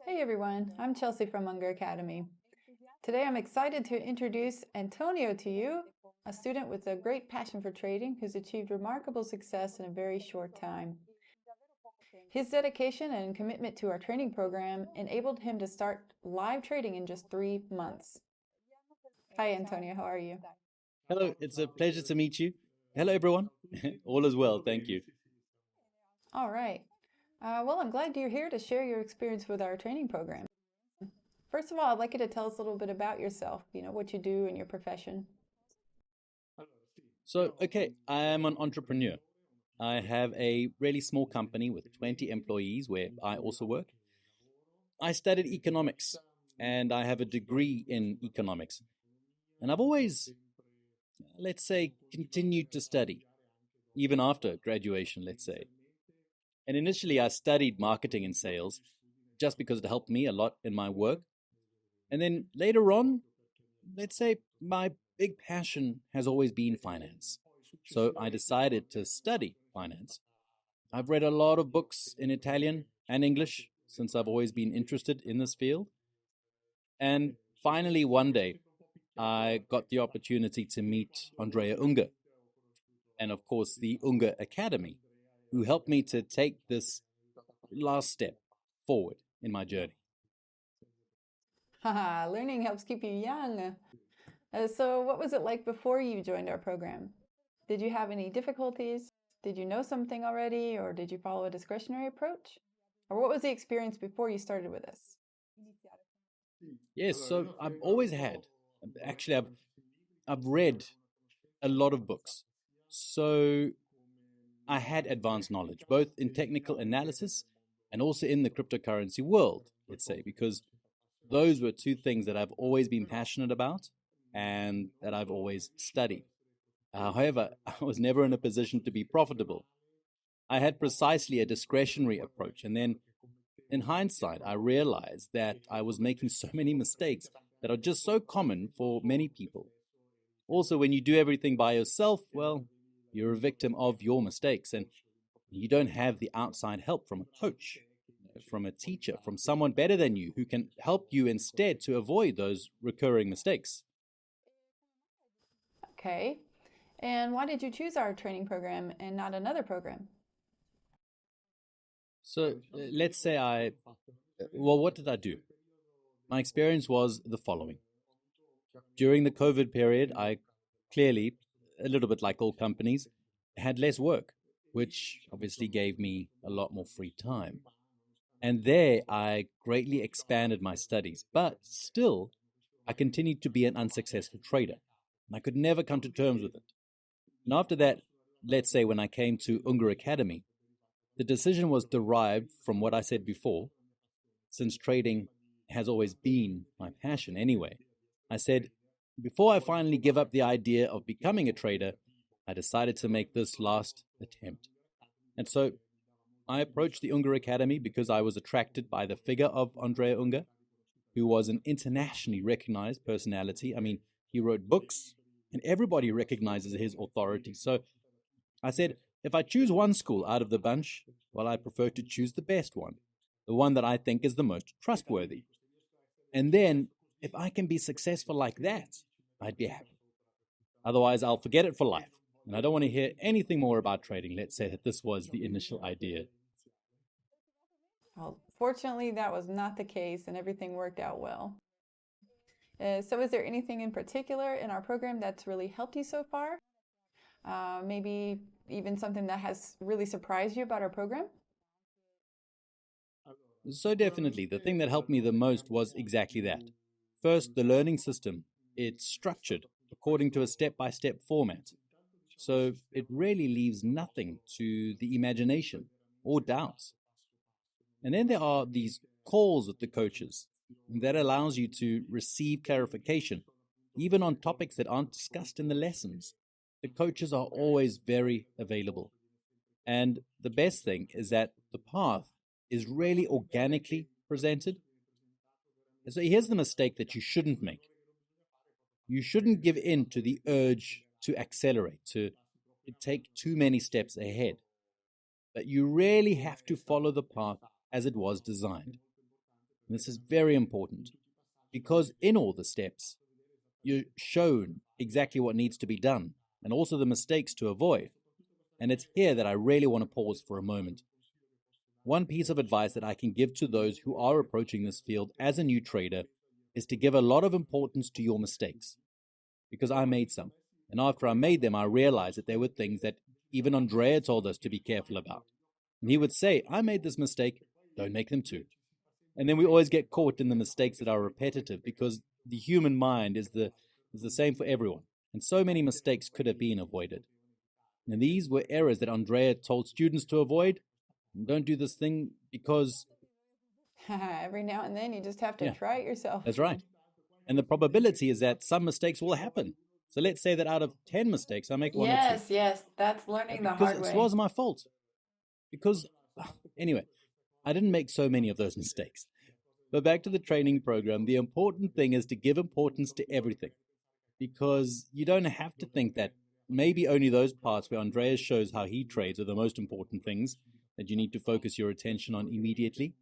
Hey everyone, I'm Chelsea from Unger Academy. Today I'm excited to introduce Antonio to you, a student with a great passion for trading who's achieved remarkable success in a very short time. His dedication and commitment to our training program enabled him to start live trading in just 3 months. Hi Antonio, how are you? Hello, it's a pleasure to meet you. Hello, everyone. All is well, thank you. All right. Well, I'm glad you're here to share your experience with our training program. First of all, I'd like you to tell us a little bit about yourself, what you do in your profession. Okay, I am an entrepreneur. I have a really small company with 20 employees where I also work. I studied economics and I have a degree in economics. And I've always, let's say, continued to study, even after graduation, let's say. And initially, I studied marketing and sales just because it helped me a lot in my work. And then later on, let's say my big passion has always been finance. So I decided to study finance. I've read a lot of books in Italian and English since I've always been interested in this field. And finally, one day, I got the opportunity to meet Andrea Unger and, of course, the Unger Academy, who helped me to take this last step forward in my journey. Haha, learning helps keep you young. So what was it like before you joined our program? Did you have any difficulties? Did you know something already, or did you follow a discretionary approach? Or what was the experience before you started with us? Yes, so I've always had, actually, I've read a lot of books. So I had advanced knowledge, both in technical analysis and also in the cryptocurrency world, let's say, because those were two things that I've always been passionate about and that I've always studied. However, I was never in a position to be profitable. I had precisely a discretionary approach. And then in hindsight, I realized that I was making so many mistakes that are just so common for many people. Also, when you do everything by yourself, well, you're a victim of your mistakes and you don't have the outside help from a coach, from a teacher, from someone better than you who can help you instead to avoid those recurring mistakes. Okay. And why did you choose our training program and not another program? Let's say well, what did I do? My experience was the following. During the COVID period, I clearly, a little bit like all companies, had less work, which obviously gave me a lot more free time. And there I greatly expanded my studies, but still, I continued to be an unsuccessful trader. And I could never come to terms with it. And after that, let's say when I came to Unger Academy, the decision was derived from what I said before, since trading has always been my passion anyway. I said, before I finally give up the idea of becoming a trader, I decided to make this last attempt. And so I approached the Unger Academy because I was attracted by the figure of Andrea Unger, who was an internationally recognized personality. I mean, he wrote books, and everybody recognizes his authority. So I said, if I choose one school out of the bunch, well, I prefer to choose the best one, the one that I think is the most trustworthy. And then, if I can be successful like that, I'd be happy. Otherwise, I'll forget it for life. And I don't want to hear anything more about trading. Let's say that this was the initial idea. Well, fortunately, that was not the case and everything worked out well. So is there anything in particular in our program that's really helped you so far? Maybe even something that has really surprised you about our program? So definitely, the thing that helped me the most was exactly that. First, the learning system. It's structured according to a step-by-step format. So it really leaves nothing to the imagination or doubts. And then there are these calls with the coaches that allows you to receive clarification, even on topics that aren't discussed in the lessons. The coaches are always very available. And the best thing is that the path is really organically presented. And so here's the mistake that you shouldn't make. You shouldn't give in to the urge to accelerate, to take too many steps ahead. But you really have to follow the path as it was designed. And this is very important because in all the steps, you're shown exactly what needs to be done and also the mistakes to avoid. And it's here that I really want to pause for a moment. One piece of advice that I can give to those who are approaching this field as a new trader is to give a lot of importance to your mistakes, because I made some. And after I made them, I realized that there were things that even Andrea told us to be careful about. And he would say, I made this mistake, don't make them too. And then we always get caught in the mistakes that are repetitive because the human mind is the same for everyone. And so many mistakes could have been avoided. And these were errors that Andrea told students to avoid. Don't do this thing because... Every now and then you just have to try it yourself. That's right. And the probability is that some mistakes will happen. So let's say that out of 10 mistakes, I make one or two. Yes, that's learning the hard way. Because it was my fault. Because, anyway, I didn't make so many of those mistakes. But back to the training program, the important thing is to give importance to everything. Because you don't have to think that maybe only those parts where Andreas shows how he trades are the most important things that you need to focus your attention on immediately.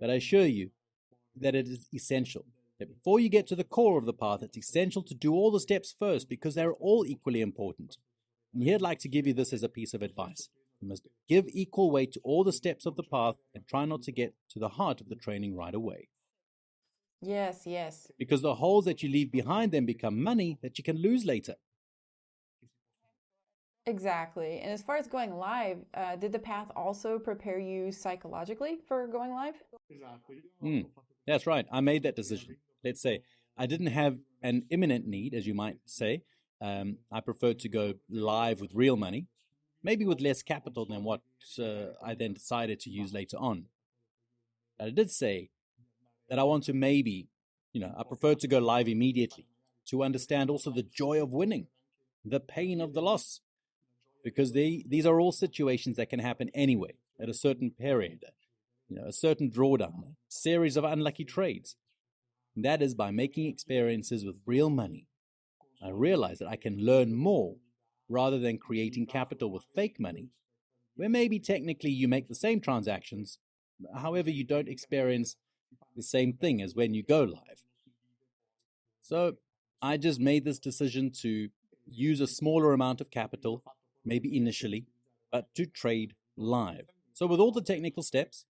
But I assure you that it is essential that before you get to the core of the path, it's essential to do all the steps first because they're all equally important. And here I'd like to give you this as a piece of advice. You must give equal weight to all the steps of the path and try not to get to the heart of the training right away. Yes. Because the holes that you leave behind then become money that you can lose later. Exactly. And as far as going live, did the path also prepare you psychologically for going live? That's right. I made that decision. Let's say I didn't have an imminent need, as you might say. I preferred to go live with real money, maybe with less capital than what I then decided to use later on. But I did say that I want to I prefer to go live immediately to understand also the joy of winning, the pain of the loss, because these are all situations that can happen anyway at a certain period, a certain drawdown, a series of unlucky trades. And that is by making experiences with real money. I realize that I can learn more rather than creating capital with fake money, where maybe technically you make the same transactions, however you don't experience the same thing as when you go live. So I just made this decision to use a smaller amount of capital, maybe initially, but to trade live. So with all the technical steps,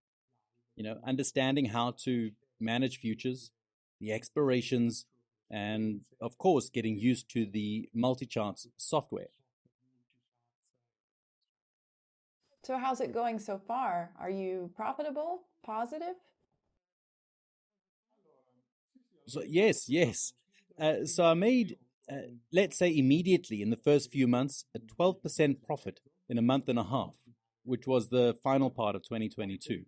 understanding how to manage futures, the expirations, and of course, getting used to the multi-charts software. So how's it going so far? Are you profitable, positive? So yes. So I made, let's say immediately in the first few months, a 12% profit in a month and a half, which was the final part of 2022.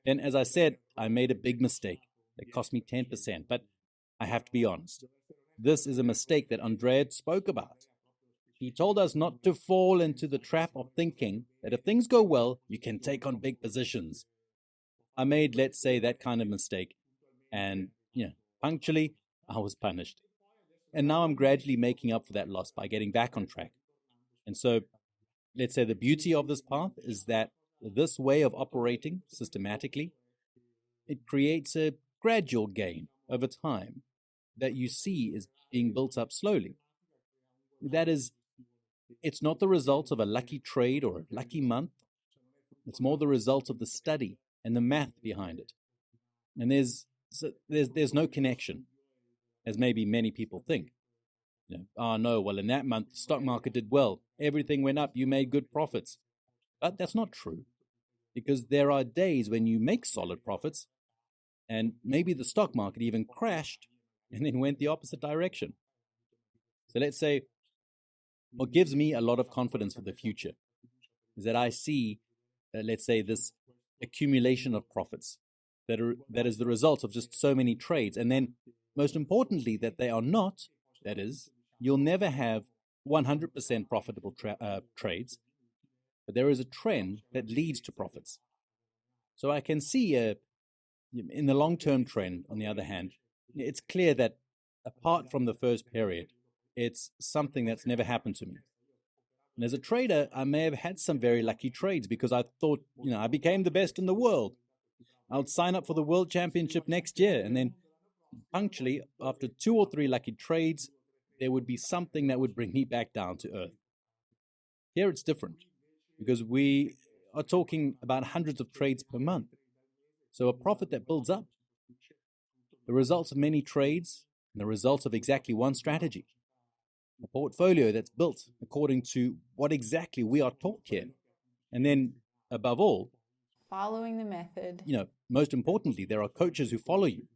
Then, as I said, I made a big mistake. It cost me 10%, but I have to be honest. This is a mistake that Andrea spoke about. He told us not to fall into the trap of thinking that if things go well, you can take on big positions. I made, let's say, that kind of mistake, and punctually, I was punished. And now I'm gradually making up for that loss by getting back on track. And so, let's say the beauty of this path is that this way of operating systematically, it creates a gradual gain over time that you see is being built up slowly. That is, it's not the result of a lucky trade or a lucky month. It's more the result of the study and the math behind it. And there's no connection, as maybe many people think. Well, in that month, the stock market did well. Everything went up. You made good profits. But that's not true, because there are days when you make solid profits, and maybe the stock market even crashed and then went the opposite direction. So let's say what gives me a lot of confidence for the future is that I see, let's say, this accumulation of profits that is the result of just so many trades. And then, most importantly, that they are not, that is, you'll never have 100% profitable trades, but there is a trend that leads to profits. So I can see in the long-term trend, on the other hand, it's clear that apart from the first period, it's something that's never happened to me. And as a trader, I may have had some very lucky trades because I thought, I became the best in the world. I'll sign up for the World Championship next year. And then punctually, after 2 or 3 lucky trades, there would be something that would bring me back down to earth. Here it's different because we are talking about hundreds of trades per month. So a profit that builds up. The results of many trades and the results of exactly one strategy. A portfolio that's built according to what exactly we are taught here. And then, above all, following the method. Most importantly, there are coaches who follow you,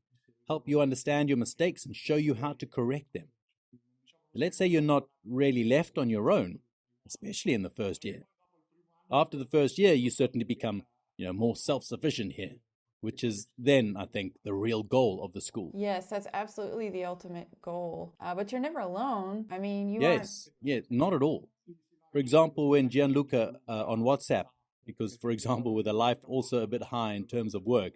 help you understand your mistakes and show you how to correct them. Let's say you're not really left on your own, especially in the first year. After the first year, you certainly become, more self-sufficient here, which is then, I think, the real goal of the school. Yes, that's absolutely the ultimate goal. But you're never alone. I mean, Yes, not at all. For example, when Gianluca on WhatsApp, because, for example, with a life also a bit high in terms of work,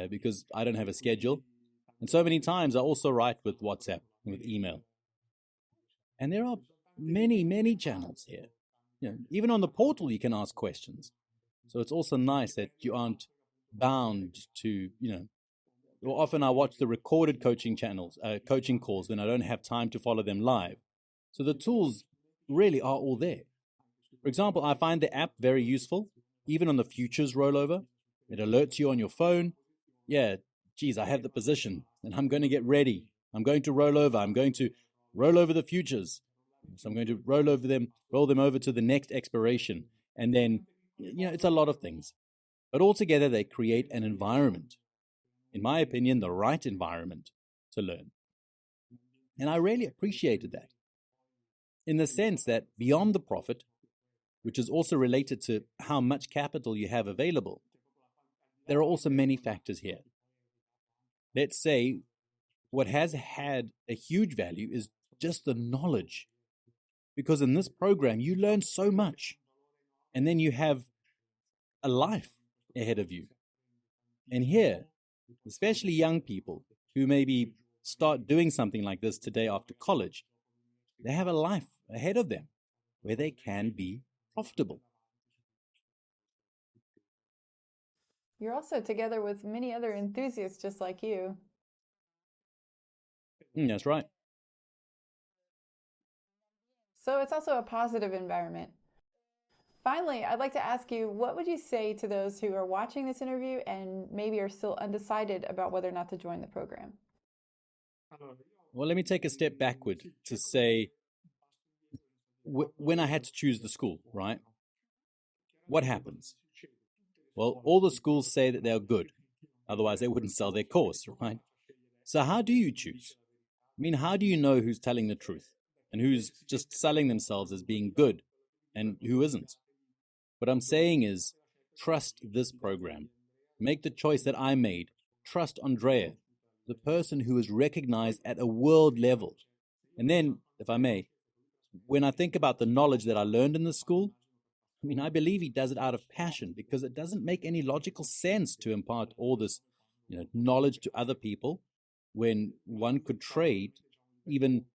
because I don't have a schedule, and so many times I also write with WhatsApp, with email. And there are many, many channels here. Even on the portal, you can ask questions. So it's also nice that you aren't bound to, or often I watch the recorded coaching calls when I don't have time to follow them live. So the tools really are all there. For example, I find the app very useful, even on the futures rollover. It alerts you on your phone. I have the position and I'm going to get ready. I'm going to roll over. I'm going to roll over the futures. So I'm going to roll them over to the next expiration. And then, it's a lot of things. But altogether, they create an environment, in my opinion, the right environment to learn. And I really appreciated that, in the sense that beyond the profit, which is also related to how much capital you have available, there are also many factors here. Let's say what has had a huge value is just the knowledge. Because in this program, you learn so much. And then you have a life ahead of you. And here, especially young people who maybe start doing something like this today after college, they have a life ahead of them where they can be profitable. You're also together with many other enthusiasts just like you. That's right. So it's also a positive environment. Finally, I'd like to ask you, what would you say to those who are watching this interview and maybe are still undecided about whether or not to join the program? Well, let me take a step backward to say, when I had to choose the school, right? What happens? Well, all the schools say that they're good. Otherwise, they wouldn't sell their course, right? So how do you choose? How do you know who's telling the truth and who's just selling themselves as being good and who isn't? What I'm saying is, trust this program. Make the choice that I made. Trust Andrea, the person who is recognized at a world level. And then, if I may, when I think about the knowledge that I learned in the school, I believe he does it out of passion, because it doesn't make any logical sense to impart all this, knowledge to other people when one could trade even,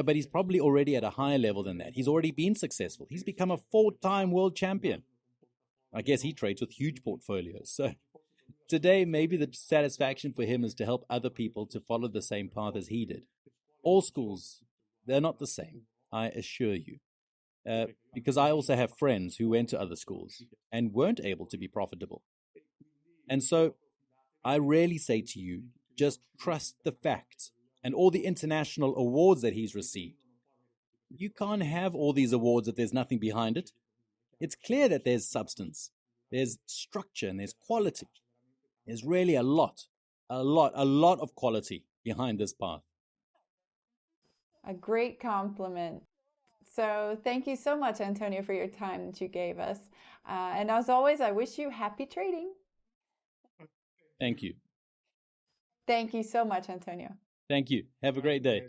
but he's probably already at a higher level than that. He's already been successful. He's become a 4-time world champion. I guess he trades with huge portfolios. So today, maybe the satisfaction for him is to help other people to follow the same path as he did. All schools, they're not the same, I assure you. Because I also have friends who went to other schools and weren't able to be profitable. And so I really say to you, just trust the facts and all the international awards that he's received. You can't have all these awards if there's nothing behind it. It's clear that there's substance, there's structure, and there's quality. There's really a lot of quality behind this path. A great compliment. So thank you so much, Antonio, for your time that you gave us. And as always, I wish you happy trading. Thank you. Thank you so much, Antonio. Thank you. Have a great day.